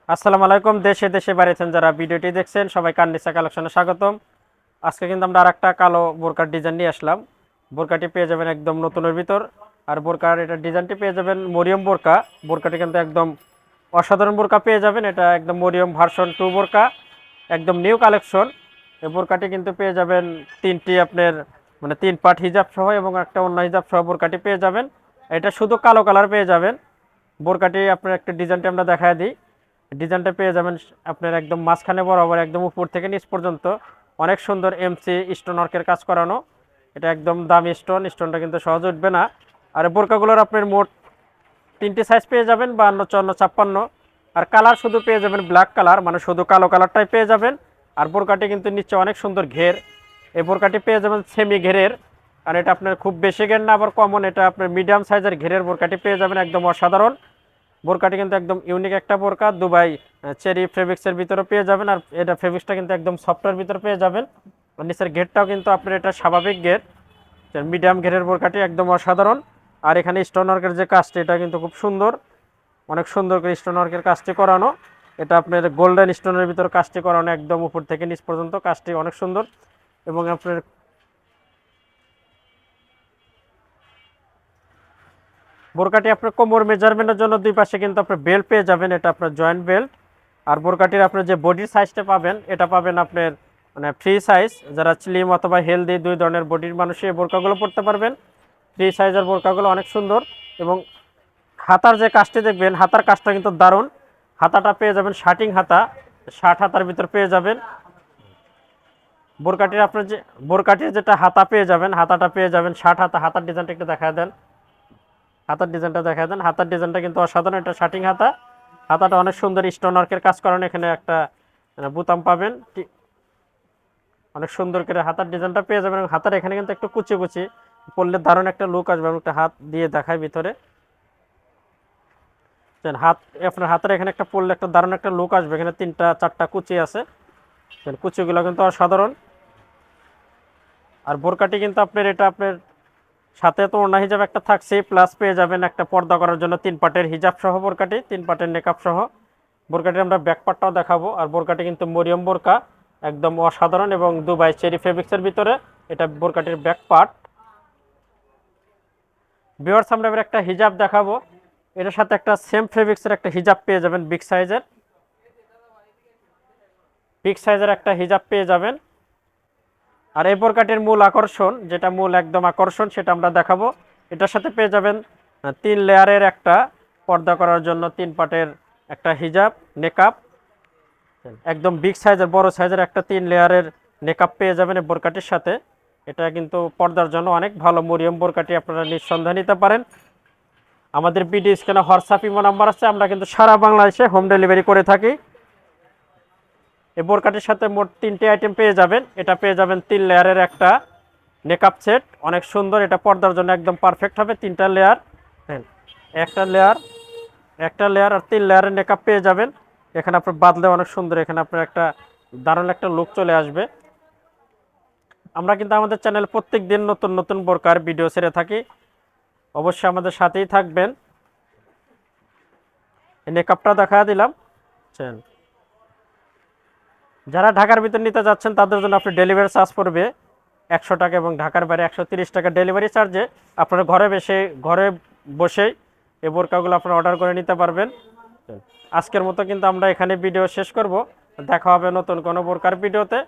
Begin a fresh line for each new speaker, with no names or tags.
আসসালামু আলাইকুম। দেশে দেশে বাড়িতেন যারা ভিডিওটি দেখছেন সবাই কান্দিসা কালেকশনে স্বাগতম। আজকে কিন্তু আমরা আরেকটা কালো বোরকার ডিজাইন নিয়ে আসলাম। বোরকাটি পেয়ে যাবেন একদম নতুনের ভিতর। আর বোরকার এটা ডিজাইনটি পেয়ে যাবেন মরিয়ম বোরকা। বোরকাটি কিন্তু একদম অসাধারণ বোরকা পেয়ে যাবেন। এটা একদম মরিয়ম ভার্সন 2 বোরকা, একদম নিউ কালেকশন। এই বোরকাটি কিন্তু পেয়ে যাবেন তিনটি আপনার মানে 3 পার্ট হিজাব সহ এবং একটা অন্য হিজাব সহ বোরকাটি পেয়ে যাবেন। এটা শুধু কালো কালার পেয়ে যাবেন। বোরকাটি আপনার একটা ডিজাইনটি আমরা দেখায় দিই। ডিজাইনটা পেয়ে যাবেন আপনার একদম মাঝখানে বরাবর একদম উপর থেকে নিচ পর্যন্ত অনেক সুন্দর এমসি স্টোন ওয়ার্কের কাজ করানো। এটা একদম দামি স্টোনটা কিন্তু সহজ উঠবে না। আর বোরকাগুলোর আপনার মোট 3টি সাইজ পেয়ে যাবেন, 52, 54, 56। আর কালার শুধু পেয়ে যাবেন ব্ল্যাক কালার, মানে শুধু কালো কালারটাই পেয়ে যাবেন। আর বোরকাটি কিন্তু নিচে অনেক সুন্দর ঘের। এই বোরকাটি পেয়ে যাবেন সেমি ঘেরের। আর এটা আপনার খুব বেশি ঘের না আবার কমন, এটা আপনার মিডিয়াম সাইজের ঘেরের বোরকাটি পেয়ে যাবেন একদম অসাধারণ। বোরকাটি কিন্তু একদম ইউনিক একটা বোরকা, দুবাই চেরি ফেব্রিক্সের ভিতরে পেয়ে যাবেন। আর এটা ফেব্রিক্সটা কিন্তু একদম সফটওয়্যার ভিতরে পেয়ে যাবেন। আর নিচের ঘেরটাও কিন্তু আপনার এটা স্বাভাবিক ঘের, মিডিয়াম ঘেরের বোরকাটি একদম অসাধারণ। আর এখানে স্টোন ওয়ার্কের যে কাজটি এটা কিন্তু খুব সুন্দর, অনেক সুন্দর করে স্টোন ওয়ার্কের কাজটি করানো। এটা আপনার গোল্ডেন স্টোনের ভিতর কাজটি করানো, একদম উপর থেকে নিচ পর্যন্ত কাজটি অনেক সুন্দর। এবং আপনার বোরকাটি আপনার কোমর মেজারমেন্টের জন্য দুই পাশে কিন্তু আপনার বেল্ট পেয়ে যাবেন, এটা আপনার জয়েন্ট বেল্ট। আর বোরকাটির আপনার যে বডির সাইজটা পাবেন এটা পাবেন আপনার মানে ফ্রি সাইজ। যারা স্লিম অথবা হেলদি দুই ধরনের বডির মানুষই এই বোরকাগুলো পরতে পারবেন। ফ্রি সাইজের বোরকাগুলো অনেক সুন্দর। এবং হাতার যে কাজটি দেখবেন, হাতার কাজটা কিন্তু দারুণ। হাতাটা পেয়ে যাবেন শার্টিং হাতা, 60 হাতার ভিতর পেয়ে যাবেন। বোরকাটির আপনার যে বোরকাটির যেটা হাতা পেয়ে যাবেন, হাতাটা পেয়ে যাবেন 60 হাতা। হাতার ডিজাইনটা একটু দেখা দেন। হাতার ডিজাইনটা কিন্তু অসাধারণ। এটা শার্টিং হাতা। হাতাটা অনেক সুন্দর স্টোন ওয়ার্কের কাজ করানো। এখানে একটা বোতাম পাবেন, অনেক সুন্দর করে হাতার ডিজাইনটা পেয়ে যাবেন। এবং হাতার এখানে কিন্তু একটু কুচি কুচি পরলে দারুণ একটা লুক আসবে। আমি একটা হাত দিয়ে দেখাই ভিতরে। হাত আপনার হাতের এখানে একটা পরলে একটা দারুণ একটা লুক আসবে। এখানে 3টা 4টা কুচি আছে, কুচিগুলো কিন্তু অসাধারণ। আর বোরকাটি কিন্তু আপনার এটা আপনার সাথে তো ওড়না হিজাব একটা থাকছে, প্লাস পেয়ে যাবেন একটা পর্দা করার জন্য 3 পার্টের হিজাব সহ বোরকাটি, 3 পার্টের নেকআপ সহ বোরকাটি। আমরা ব্যাক পার্টটাও দেখাবো। আর বোরকাটি কিন্তু মরিয়ম বোরকা, একদম অসাধারণ এবং দুবাই চেরি ফেব্রিক্সের ভিতরে এটা বোরকাটির ব্যাক পার্ট। ভিউয়ার্স, আমরা এবার একটা হিজাব দেখাবো। এটার সাথে একটা সেম ফেব্রিক্সের একটা হিজাব পেয়ে যাবেন, বিগ সাইজের একটা হিজাব পেয়ে যাবেন। আর এই বোরকাটির মূল আকর্ষণ, যেটা মূল একদম আকর্ষণ, সেটা আমরা দেখাবো। এটার সাথে পেয়ে যাবেন 3 লেয়ারের একটা পর্দা করার জন্য 3 পার্টের একটা হিজাব নেকআপ, একদম বিগ সাইজের বড় সাইজের একটা 3 লেয়ারের নেকআপ পেয়ে যাবেন এই বোরকাটির সাথে। এটা কিন্তু পর্দার জন্য অনেক ভালো মরিয়ম বোরকাটি, আপনারা নিঃসন্দেহে নিতে পারেন। আমাদের ভিডিও স্ক্রিনে হোয়াটসঅ্যাপ ইমো নাম্বার আছে, আমরা কিন্তু সারা বাংলাদেশে হোম ডেলিভারি করে থাকি। এই বোরকাটির সাথে মোট 3টে আইটেম পেয়ে যাবেন। এটা পেয়ে যাবেন 3 লেয়ারের একটা মেকআপ সেট, অনেক সুন্দর। এটা পর্দার জন্য একদম পারফেক্ট হবে। 3টা লেয়ার, একটা লেয়ার আর 3 লেয়ারের মেকআপ পেয়ে যাবেন। এখানে আপনার বাদলে অনেক সুন্দর, এখানে আপনার একটা দারুণ একটা লুক চলে আসবে। আমরা কিন্তু আমাদের চ্যানেলে প্রত্যেক দিন নতুন নতুন বোরকার ভিডিও ছেড়ে থাকি, অবশ্যই আমাদের সাথেই থাকবেন। এই মেকআপটা দেখা দিলাম। যারা ঢাকার ভিতর নিতে যাচ্ছেন তাদের জন্য আপনি ডেলিভারি চার্জ পড়বে 100 টাকা, এবং ঢাকার বাইরে 130 টাকা ডেলিভারি চার্জে আপনারা ঘরে বসেই এই বোরকাগুলো আপনারা অর্ডার করে নিতে পারবেন। আজকের মতো কিন্তু আমরা এখানে ভিডিও শেষ করব। দেখা হবে নতুন কোনো বোরকার ভিডিওতে।